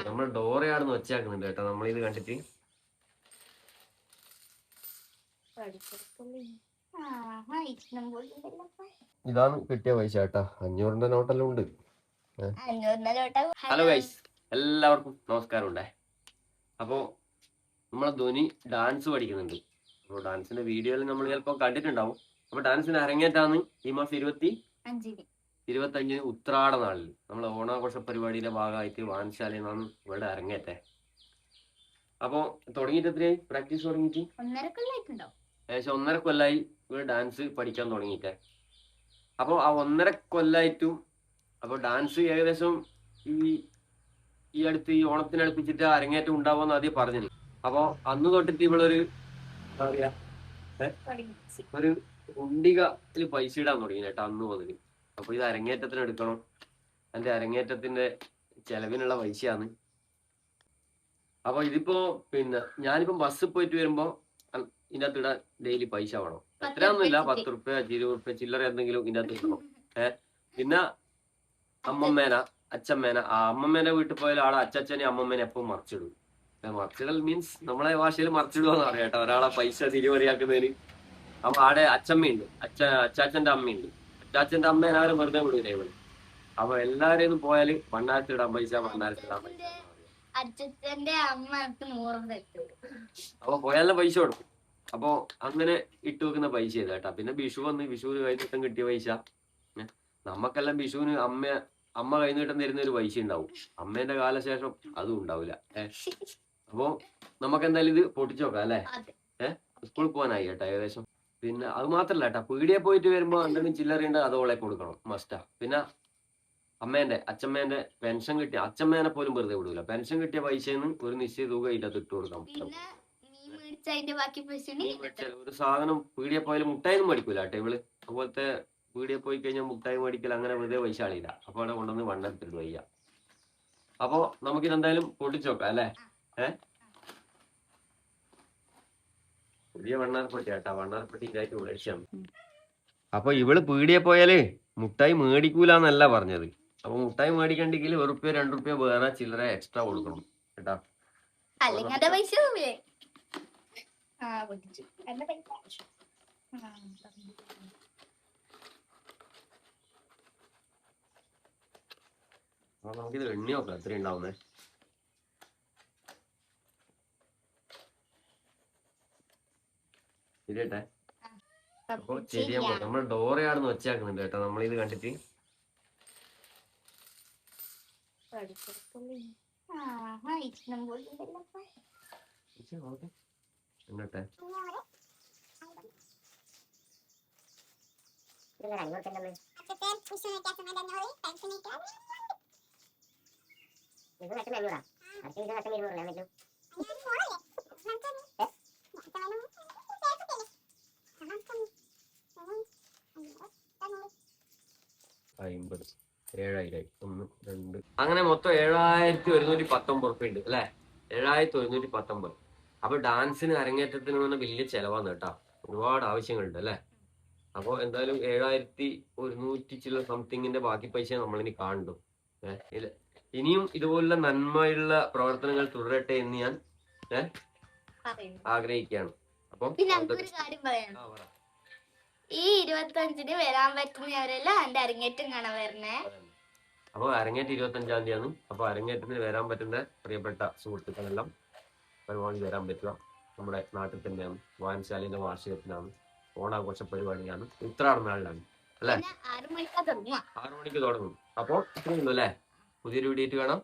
നമ്മൾ ഡോറയാണെന്ന് വെച്ചാക്കുന്നുണ്ട് കേട്ടോ നമ്മളിത് കണ്ടിട്ട്. ഇതാണ് കിട്ടിയ പൈസ കേട്ടാ. 500 നോട്ടെല്ലാം ഉണ്ട്. ഹലോ ഗൈസ്, എല്ലാവർക്കും നമസ്കാരം ഉണ്ടേ. അപ്പോ നമ്മളെ ധ്വനി ഡാൻസ് പഠിക്കുന്നുണ്ട്. അപ്പോൾ ഡാൻസിന്റെ വീഡിയോയിൽ നമ്മൾ ചിലപ്പോൾ കണ്ടിട്ടുണ്ടാവും. അപ്പൊ ഡാൻസിന് അരങ്ങേറ്റാന്ന് ഈ മാസം 25 ഉത്രാട നാളിൽ നമ്മളെ ഓണാഘോഷ പരിപാടിയുടെ ഭാഗമായിട്ട് വാൻശാലയിൽ നിന്നാണ് ഇവിടെ അരങ്ങേറ്റേ. അപ്പൊ തുടങ്ങിയിട്ട് എത്രയായി പ്രാക്ടീസ് തുടങ്ങിയിട്ട്? ഏകദേശം 1.5 കൊല്ലായി ഇവിടെ ഡാൻസ് പഠിക്കാൻ തുടങ്ങിയിട്ടേ. അപ്പോൾ ആ 1.5 കൊല്ലായിട്ടും അപ്പോൾ ഡാൻസ് ഏകദേശം ഈ അടുത്ത് ഈ ഓണത്തിനടുപ്പിച്ചിട്ട് അരങ്ങേറ്റം ഉണ്ടാവുമെന്ന് ആദ്യം പറഞ്ഞു. അപ്പൊ അന്ന് തൊട്ടിട്ട് ഇവളൊരു എന്താ പറയാ ഒരു ഉണ്ടികയിൽ പൈസ ഇടാൻ തുടങ്ങി കേട്ടോ അന്ന് മുതൽ. അപ്പൊ ഇത് അരങ്ങേറ്റത്തിന് എടുക്കണം, എന്റെ അരങ്ങേറ്റത്തിന്റെ ചെലവിനുള്ള പൈസയാണ്. അപ്പൊ ഇതിപ്പോ പിന്നെ ഞാനിപ്പം ബസ്സിൽ പോയിട്ട് വരുമ്പോ ഇതിന്റെ അകത്ത് ഇടാൻ ഡെയിലി പൈസ വേണം. എത്രയൊന്നുമില്ല, 10 റുപ്യ 20 റുപ്യ ചില്ലറ എന്തെങ്കിലും ഇതിന്റെ അകത്ത് ഇടണം. പിന്നെ അമ്മമ്മേന അച്ഛമ്മേന അമ്മമ്മേന്റെ വീട്ടിൽ പോയാൽ ആളെ അച്ഛനെ അമ്മമ്മേനെ എപ്പം മറിച്ചിടും. മറിച്ചിടൽ മീൻസ് നമ്മളെ ഭാഷയിൽ മറിച്ചിടുകയെന്ന് പറയാം കേട്ടോ, ഒരാളെ പൈസ തിരിമറിയാക്കുന്നതിന്. അപ്പൊ ആടെ അച്ഛമ്മയുണ്ട്, അച്ചാച്ചന്റെ അമ്മയുണ്ട്. അച്ചാച്ചന്റെ അമ്മേനെ ആരും വെറുതെ വിടൂല ഇവള്. അപ്പൊ എല്ലാരെയും പോയാല് ഭണ്ണാരത്തിടാൻ പൈസ, ഭണ്ണാരത്തിടാൻ പൈസ. അപ്പൊ പോയാലും പൈസ കൊടുക്കും. അപ്പൊ അങ്ങനെ ഇട്ട് വെക്കുന്ന പൈസ ചെയ്ത കേട്ടാ. പിന്നെ വിഷു വന്ന് വിഷുവിന് കൈനീട്ടം കിട്ടിയ പൈസ. നമുക്കെല്ലാം വിഷുവിന് അമ്മ കൈനീട്ടം തരുന്ന ഒരു പൈസ ഉണ്ടാവും. അമ്മേന്റെ കാലശേഷം അതും ഉണ്ടാവില്ല. അപ്പൊ നമുക്ക് എന്തായാലും ഇത് പൊട്ടിച്ചു നോക്കാം അല്ലെ. സ്കൂളിൽ പോകാനായി കേട്ടാ ഏകദേശം. പിന്നെ അത് മാത്രല്ല കേട്ടാ, പീടിയെ പോയിട്ട് വരുമ്പോ എന്തെങ്കിലും ചില്ലറയുണ്ട് അത് ഓളെ കൊടുക്കണം, മസ്റ്റാ. പിന്നെ അച്ഛമ്മേന്റെ പെൻഷൻ കിട്ടിയ അച്ഛമ്മേനെ പോലും വെറുതെ വിടൂല. പെൻഷൻ കിട്ടിയ പൈസന്ന് ഒരു നിശ്ചിത തുക ഇതിനകത്ത് ഇട്ട് കൊടുക്കാം. ഒരു സാധനം പീടിയെ പോയാലും മുട്ടായൊന്നും മേടിക്കൂല കേട്ടോ ഇവള്. അതുപോലത്തെ പീടിയെ പോയി കഴിഞ്ഞാൽ മുട്ടായി മേടിക്കൽ അങ്ങനെ വെറുതെ പൈസ ആളില്ല. അപ്പൊ അവിടെ കൊണ്ടുവന്ന് വണ്ണെടുത്തിട്ട് വയ്യ. അപ്പൊ നമുക്കിതെന്തായാലും പൊട്ടിച്ചു നോക്കാം അല്ലെ. പുതിയ വണ്ണാർപ്പെട്ടി കേട്ടാ, വണ്ണാർപ്പെട്ടി ഇതായിട്ട് മേടിച്ചാണ്. അപ്പൊ ഇവള് പീടിയെ പോയാല് മുട്ടായി മേടിക്കൂലെന്നല്ല പറഞ്ഞത്. അപ്പൊ മുട്ടായി മേടിക്കണ്ടെങ്കിൽ ₹1 ₹2 വേറെ ചില്ലറ എക്സ്ട്രാ കൊടുക്കണം കേട്ടാ. അപ്പൊ നമുക്കിത് എണ്ണി നോക്കാം എത്ര ഉണ്ടാവുന്നേ. ശരിയട്ടെ. അപ്പൊ ശരിയാ, നമ്മൾ ഡോറയാണെന്ന് വെച്ചാക്കുന്നുണ്ട് കേട്ടോ നമ്മളിത് കണ്ടിട്ട്. എന്നിട്ടെ അങ്ങനെ മൊത്തം 7119 ഉണ്ട് അല്ലെ. 7119. അപ്പൊ ഡാൻസിന് അരങ്ങേറ്റത്തിന് തന്നെ വലിയ ചെലവാണ് കേട്ടാ, ഒരുപാട് ആവശ്യങ്ങളുണ്ട് അല്ലെ. അപ്പൊ എന്തായാലും 7100 ചില സംതിങ്ങിന്റെ ബാക്കി പൈസ നമ്മളിനി കാണുന്നു. ഇനിയും ഇതുപോലുള്ള നന്മയുള്ള പ്രവർത്തനങ്ങൾ തുടരട്ടെ എന്ന് ഞാൻ ആഗ്രഹിക്കുകയാണ്. അപ്പൊ ഈ 25-ന് വരാൻ പറ്റുന്നവരെല്ലാം എന്റെ അരങ്ങേറ്റം കാണാൻ വരണേ. അപ്പൊ അരങ്ങേറ്റം 25-ാം തീയതിയാണ്. അപ്പൊ അരങ്ങേറ്റത്തിന് വരാൻ പറ്റുന്ന പ്രിയപ്പെട്ട സുഹൃത്തുക്കളെല്ലാം പരമാവധി വരാൻ പറ്റുക. നമ്മുടെ നാട്ടിൽ തന്നെയാണ്, വാൻശാലിന്റെ വാർഷികത്തിനാണ്, ഓണാഘോഷ പരിപാടിയാണ്, ഉത്രാട നാളിലാണ് അല്ലെ. 6 മണിക്ക് തുടങ്ങും. അപ്പൊ ഇത്രയുള്ളൂ അല്ലെ. പുതിയൊരു വീഡിയോ കാണാം.